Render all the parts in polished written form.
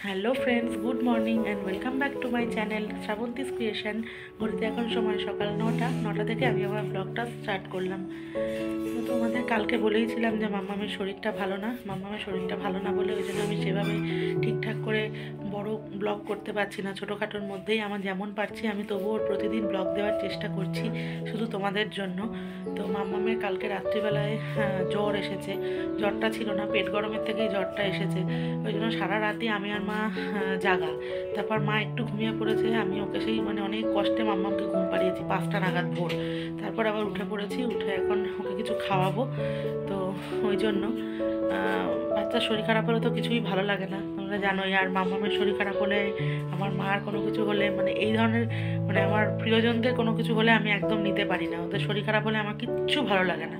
Hello friends, good morning and welcome back to my channel Shrabanti's creation. ঘড়িতে এখন সময় সকাল 9টা থেকে আমি আমার ব্লগটা স্টার্ট করলাম। তো তোমাদের কালকে বলেইছিলাম যে মাম্মামের শরীরটা ভালো না। মাম্মামের শরীরটা ভালো না বলে ওই জন্য আমি সেভাবে ঠিকঠাক করে বড় ব্লগ করতে পারছি না। ছোটোখাটোর মধ্যেই আমার যেমন পারছি আমি তবুও প্রতিদিন ব্লগ দেওয়ার চেষ্টা করছি শুধু তোমাদের জন্য। তো মাম্মামের কালকে রাত্রিবেলায় জ্বর এসেছে। জ্বরটা ছিল না, পেট গরমের থেকেই জ্বরটা এসেছে। ওই জন্য সারা রাতই আমি আর মা জাগা। তারপর মা একটু ঘুমিয়ে পড়েছে, আমি ওকে সেই অনেক কষ্টে মাম্মামকে ঘুম পাড়িয়েছি 5টা নাগাদ ভোর। তারপর আবার উঠে পড়েছি, উঠে এখন ওকে কিছু খাওয়াবো। তো ওই জন্য বাচ্চার শরীর খারাপ হলে তো কিছুই ভালো লাগে না, তোমরা জানোই। আর মাম্মামের শরীর খারাপ হলে, আমার মার কোনো কিছু হলে, এই ধরনের আমার প্রিয়জনদের কোনো কিছু হলে আমি একদম নিতে পারি না। ওদের শরীর খারাপ হলে আমার কিচ্ছু ভালো লাগে না।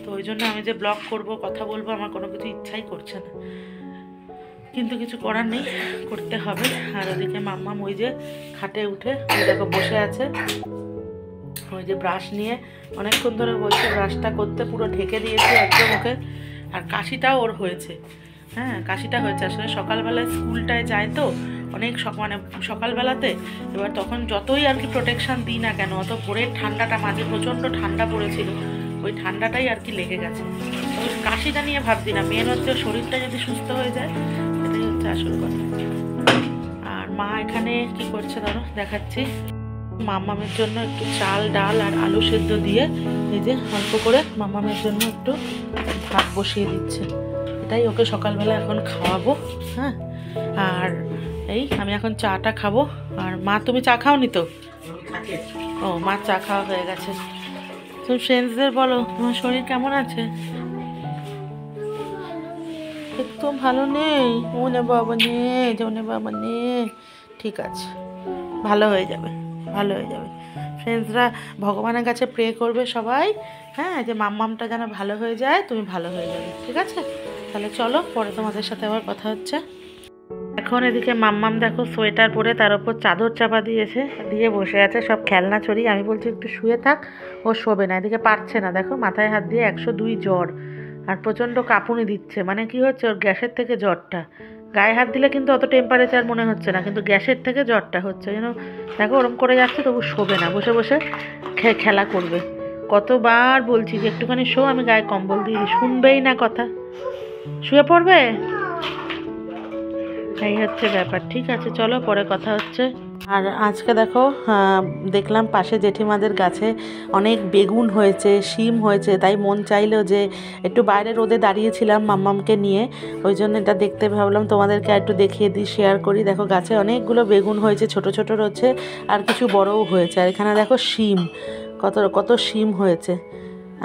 তো ওই জন্য আমি যে ব্লগ করব, কথা বলবো, আমার কোনো কিছু ইচ্ছাই করছে না। কিন্তু কিছু করার নেই, করতে হবে। আর ওদিকে মাম্মাম ওই যে খাটে উঠে ওই দেখো বসে আছে, ওই যে ব্রাশ নিয়ে অনেকক্ষণ ধরে বলছে ব্রাশটা করতে, পুরো ঢেকে দিয়েছে একদম ওকে। আর কাশিটাও ওর হয়েছে, কাশিটা হয়েছে। আসলে সকালবেলায় স্কুলটায় যায় তো অনেক সকালবেলাতে, এবার তখন যতই আর কি প্রোটেকশান দিই না কেন, অত ভোরের ঠান্ডাটা, মাঝে প্রচণ্ড ঠান্ডা পড়েছিল, ওই ঠান্ডাটাই আর কি লেগে গেছে। ওই কাশিটা নিয়ে ভাবছি না, মেন হচ্ছে শরীরটা যদি সুস্থ হয়ে যায়, এটাই হচ্ছে আসল কথা। আর মা এখানে কি করছে ধরো দেখাচ্ছি। মাম্মামের জন্য একটু চাল, ডাল আর আলু সেদ্ধ দিয়ে এই যে অল্প করে মাম্মামের জন্য একটু ভাত বসিয়ে দিচ্ছে। এটাই ওকে সকালবেলা এখন খাওয়াবো। আর এই আমি এখন চাটা খাবো। আর মা, তুমি চা খাওনি তো? ও, মা চা খাওয়া হয়ে গেছে। তুমি ফ্রেন্ডসদের বলো তোমার শরীর কেমন আছে? একদম ভালো নেই? ওনে বাবা নে, ওনে বাবা নে। ঠিক আছে, ভালো হয়ে যাবে, ভালো হয়ে যাবে। ফ্রেন্ডসরা ভগবানের কাছে প্রে করবে সবাই, যে মাম্মামটা যেন ভালো হয়ে যায়, তুমি ভালো হয়ে যাবে, ঠিক আছে? তাহলে চলো, পরে তোমাদের সাথে আবার কথা হচ্ছে। এখন এদিকে মাম্মাম দেখো সোয়েটার পরে তার উপর চাদর চাপা দিয়েছে, দিয়ে বসে আছে সব খেলনা চড়ি। আমি বলছি একটু শুয়ে থাক, ও শোবে না। এদিকে পারছে না, দেখো মাথায় হাত দিয়ে 102 জ্বর, আর প্রচণ্ড কাঁপুনি দিচ্ছে। কি হচ্ছে, ওর গ্যাসের থেকে জ্বরটা। গায়ে হাত দিলে কিন্তু অত টেম্পারেচার মনে হচ্ছে না, কিন্তু গ্যাসের থেকে জ্বরটা হচ্ছে যেন। দেখো ওরম করে যাচ্ছে, তবু শোবে না, বসে বসে খেলা করবে। কতবার বলছি যে একটুখানি শো, আমি গায়ে কম্বল দিয়ে দিই, শুনবেই না কথা, শুয়ে পড়বে। এই হচ্ছে ব্যাপার। ঠিক আছে, চলো পরে কথা হচ্ছে। আর আজকে দেখো দেখলাম পাশে জেঠিমাদের গাছে অনেক বেগুন হয়েছে, শিম হয়েছে। তাই মন চাইলো যে একটু বাইরে রোদে দাঁড়িয়েছিলাম মাম্মামকে নিয়ে, ওই জন্য এটা দেখতে ভাবলাম তোমাদেরকে একটু দেখিয়ে দিই, শেয়ার করি। দেখো গাছে অনেকগুলো বেগুন হয়েছে, ছোট ছোট রয়েছে আর কিছু বড়ও হয়েছে। আর এখানে দেখো শিম, কত কত শিম হয়েছে।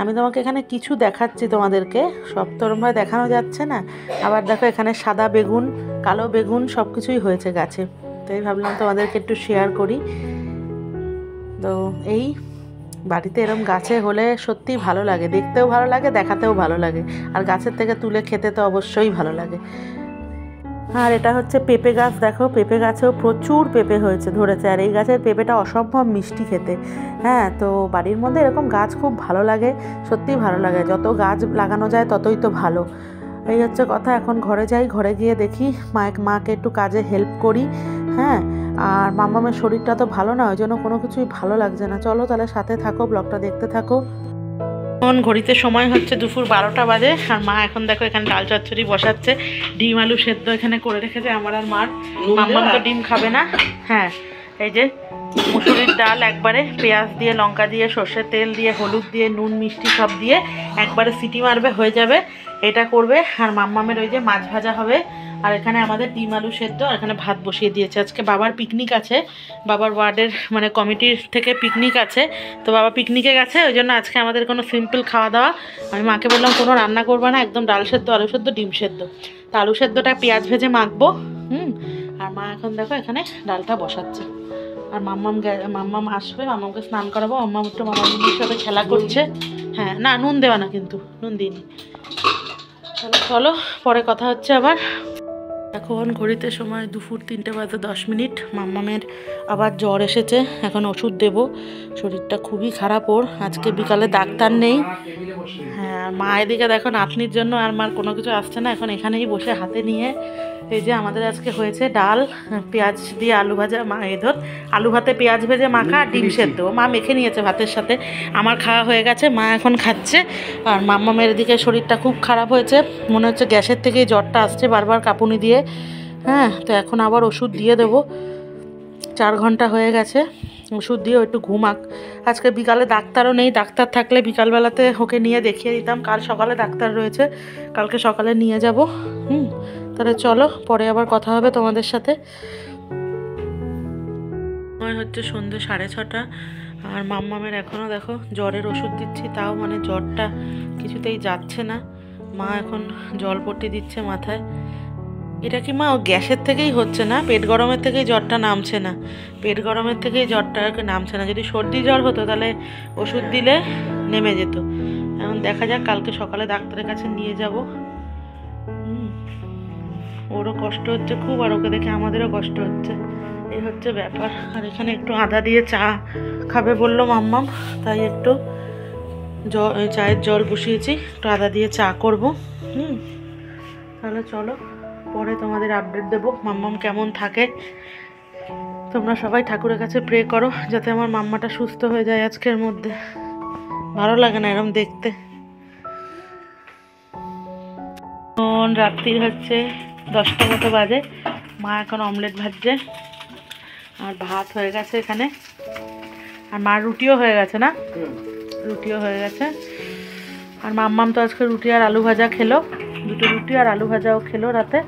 আমি তোমাকে এখানে কিছু দেখাচ্ছি তোমাদেরকে, সব তো ওরমভাবে দেখানো যাচ্ছে না। আবার দেখো এখানে সাদা বেগুন, কালো বেগুন সব কিছুই হয়েছে গাছে। তাই ভাবলাম তোমাদেরকে একটু শেয়ার করি। তো এই বাড়িতে এরম গাছে হলে সত্যিই ভালো লাগে, দেখতেও ভালো লাগে, দেখাতেও ভালো লাগে। আর গাছের থেকে তুলে খেতে তো অবশ্যই ভালো লাগে। আর এটা হচ্ছে পেঁপে গাছ, দেখো পেঁপে গাছেও প্রচুর পেঁপে হয়েছে, ধরেছে। আর এই গাছের পেঁপেটা অসম্ভব মিষ্টি খেতে। তো বাড়ির মধ্যে এরকম গাছ খুব ভালো লাগে, সত্যিই ভালো লাগে। যত গাছ লাগানো যায় ততই তো ভালো। এই হচ্ছে কথা। এখন ঘরে যাই, ঘরে গিয়ে দেখি মাকে একটু কাজে হেল্প করি। আর মাম্মামের শরীরটা তো ভালো না, ওই জন্য কোনো কিছুই ভালো লাগছে না। চলো তাহলে সাথে থাকো, ব্লগটা দেখতে থাকো। এখন ঘড়িতে সময় হচ্ছে দুপুর 12টা বাজে। আর মা এখন দেখো এখানে ডাল চচ্চড়ি বসাচ্ছে, ডিম আলু সেদ্ধ এখানে করে রেখেছে আমার আর মার। মাম্মাম তো ডিম খাবে না। এই যে মুসুরির ডাল একবারে পেঁয়াজ দিয়ে, লঙ্কা দিয়ে, সর্ষের তেল দিয়ে, হলুদ দিয়ে, নুন মিষ্টি সব দিয়ে একবারে সিটি মারবে, হয়ে যাবে। এটা করবে। আর মাম্মামের ওই যে মাছ ভাজা হবে। আর এখানে আমাদের ডিম আলু সেদ্ধ, আর এখানে ভাত বসিয়ে দিয়েছে। আজকে বাবার পিকনিক আছে, বাবার ওয়ার্ডের কমিটির থেকে পিকনিক আছে। তো বাবা পিকনিকে গেছে, ওই জন্য আজকে আমাদের কোনো সিম্পল খাওয়া দাওয়া। আমি মাকে বললাম কোনো রান্না করবো না, একদম ডাল সেদ্ধ, আলু সেদ্ধ, ডিম সেদ্ধ। তো আলু সেদ্ধটা পেঁয়াজ ভেজে মাখবো। আর মা এখন দেখো এখানে ডালটা বসাচ্ছে। আর মাম্মাম আসবে, মাম্মামকে স্নান করাবো। মাম্মাম একটু মামার সাথে খেলা করছে। না নুন দেওয়া না, কিন্তু নুন দিইনি। চলো পরে কথা হচ্ছে আবার। এখন ঘড়িতে সময় দুপুর 3:10 মাম্মামের আবার জ্বর এসেছে, এখন ওষুধ দেব। শরীরটা খুবই খারাপ ওর, আজকে বিকালে ডাক্তার নেই। হ্যাঁ, মা এদিকে দেখো নাতনির জন্য আর মার কোনো কিছু আসছে না, এখন এখানেই বসে হাতে নিয়ে এই যে আমাদের আজকে হয়েছে ডাল, পেঁয়াজ দিয়ে আলু ভাজা, মা ধর আলু ভাতে পেঁয়াজ ভেজে মাখা, ডিম সেদ্ধ মা মেখে নিয়েছে ভাতের সাথে। আমার খাওয়া হয়ে গেছে, মা এখন খাচ্ছে। আর মাম্মামের এদিকে শরীরটা খুব খারাপ হয়েছে, মনে হচ্ছে গ্যাসের থেকেই জ্বরটা আসছে বারবার কাঁপুনি দিয়ে। হ্যাঁ, তো এখন আবার ওষুধ দিয়ে দেবো, 4 ঘন্টা হয়ে গেছে ওষুধ দিয়ে একটু ঘুমাক। আজকে বিকালে ডাক্তারও নেই, ডাক্তার থাকলে বিকালবেলাতে ওকে নিয়ে দেখিয়ে দিতাম। কাল সকালে ডাক্তার রয়েছে, কালকে সকালে নিয়ে যাব। তাহলে চলো, পরে আবার কথা হবে তোমাদের সাথে। সময় হচ্ছে সন্ধ্যে 6:30, আর মাম্মামের এখনও দেখো জ্বরের ওষুধ দিচ্ছি, তাও মানে জ্বরটা কিছুতেই যাচ্ছে না। মা এখন জলপট্টি দিচ্ছে মাথায়। এটা কি মা গ্যাসের থেকেই হচ্ছে না, পেট গরমের থেকেই জ্বরটা নামছে না, পেট গরমের থেকেই জ্বরটা নামছে না। যদি সর্দি জ্বর হতো তাহলে ওষুধ দিলে নেমে যেত। এখন দেখা যাক, কালকে সকালে ডাক্তারের কাছে নিয়ে যাব। ওরও কষ্ট হচ্ছে খুব, আর ওকে দেখে আমাদেরও কষ্ট হচ্ছে, এই হচ্ছে ব্যাপার। আর এখানে একটু আদা দিয়ে চা খাবে বললো মাম্মাম, তাই একটু চায়ের জল বসিয়েছি, একটু আদা দিয়ে চা করবো। তাহলে চলো, পরে তোমাদের আপডেট দেবো মাম্মাম কেমন থাকে। তোমরা সবাই ঠাকুরের কাছে প্রে করো যাতে আমার মাম্মাটা সুস্থ হয়ে যায় আজকের মধ্যে। ভালো লাগে না এরকম দেখতে। রাত্রি হচ্ছে 10টা মতো বাজে, মা এখন অমলেট ভাজছে, আর ভাত হয়ে গেছে এখানে, আর মার রুটিও হয়ে গেছে না, রুটিও হয়ে গেছে। আর মাম্মাম তো আজকে রুটি আর আলু ভাজা খেলো, 2টো রুটি আর আলু ভাজাও খেলো রাতে।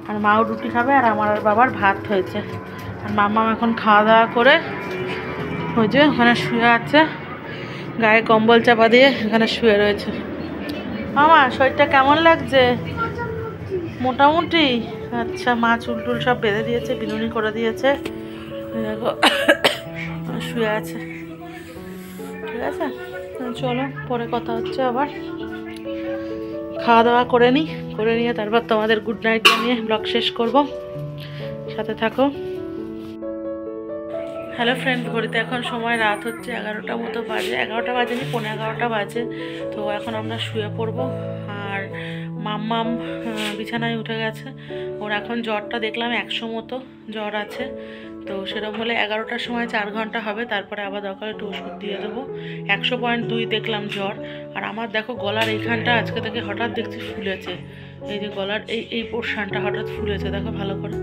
আর মাও রুটি খাবে, আর আমার আর বাবার ভাত হয়েছে। আর মাম্মাম এখন খাওয়া দাওয়া করে ওই যে ওখানে শুয়ে আছে, গায়ে কম্বল চাপা দিয়ে এখানে শুয়ে রয়েছে। মামা শরীরটা কেমন লাগছে? মোটামুটি। আচ্ছা, মা চুল টুল সব বেঁধে দিয়েছে, বিনুনি করে দিয়েছে, দেখো শুয়ে আছে। ঠিক আছে, চলো পরে কথা হচ্ছে আবার। খাওয়া দাওয়া করে নিয়ে তারপর তোমাদের গুড নাইট জানিয়ে ব্লগ শেষ করব, সাথে থাকো। হ্যালো ফ্রেন্ডস, ঘড়িতে এখন সময় রাত হচ্ছে 11টা মতো বাজে, 11টা বাজেনি, 11:15 বাজে। তো এখন আমরা শুয়ে পড়বো। আর মাম্মাম বিছানায় উঠে গেছে, ওর এখন জ্বরটা দেখলাম 100 মতো জ্বর আছে। তো সেরকম হলে 11টার সময় 4 ঘন্টা হবে, তারপরে আবার দরকার একটু ওষুধ দিয়ে দেবো। 100.2 দেখলাম জ্বর। আর আমার দেখো গলার এইখানটা আজকে থেকে হঠাৎ দেখছি ফুলেছে, এই যে গলার এই পোর্শনটা হঠাৎ ফুলেছে, দেখো ভালো করে,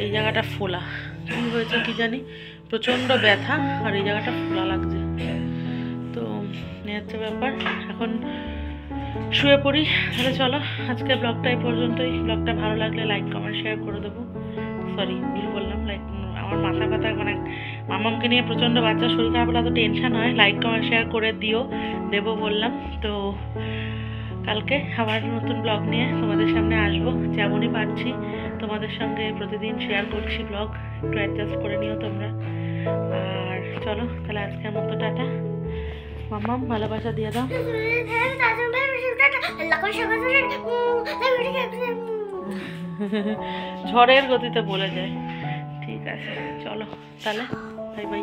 এই জায়গাটা ফোলা, কী হয়েছে কি জানি, প্রচণ্ড ব্যথা, আর এই জায়গাটা ফোলা লাগছে। তো এই হচ্ছে ব্যাপার, এখন শুয়ে পড়ি। তাহলে চলো, আজকে ব্লগটা এই পর্যন্তই। ব্লগটা ভালো লাগলে লাইক কমেন্ট শেয়ার করে দেবো। সরি, ভুল বললাম, লাইক, আমার মাথা ব্যথা, মানে মামামকে নিয়ে প্রচণ্ড বাচ্চা শরীর খারাপ হলে এত টেনশন হয়। লাইক কমেন্ট শেয়ার করে দেবো বললাম। তো কালকে আবার নতুন ব্লগ নিয়ে তোমাদের সামনে আসবো, যেমনই পারছি তোমাদের সঙ্গে প্রতিদিন শেয়ার করছি ব্লগ, একটু অ্যাডজাস্ট করে নিও তোমরা। আর চলো তাহলে আজকের মতো টাটা। মাম্মাম ভালোবাসা দিয়ে দাও। ঝড়ের গতিতে বলে যায়। ঠিক আছে, চলো তাহলে, বাই বাই।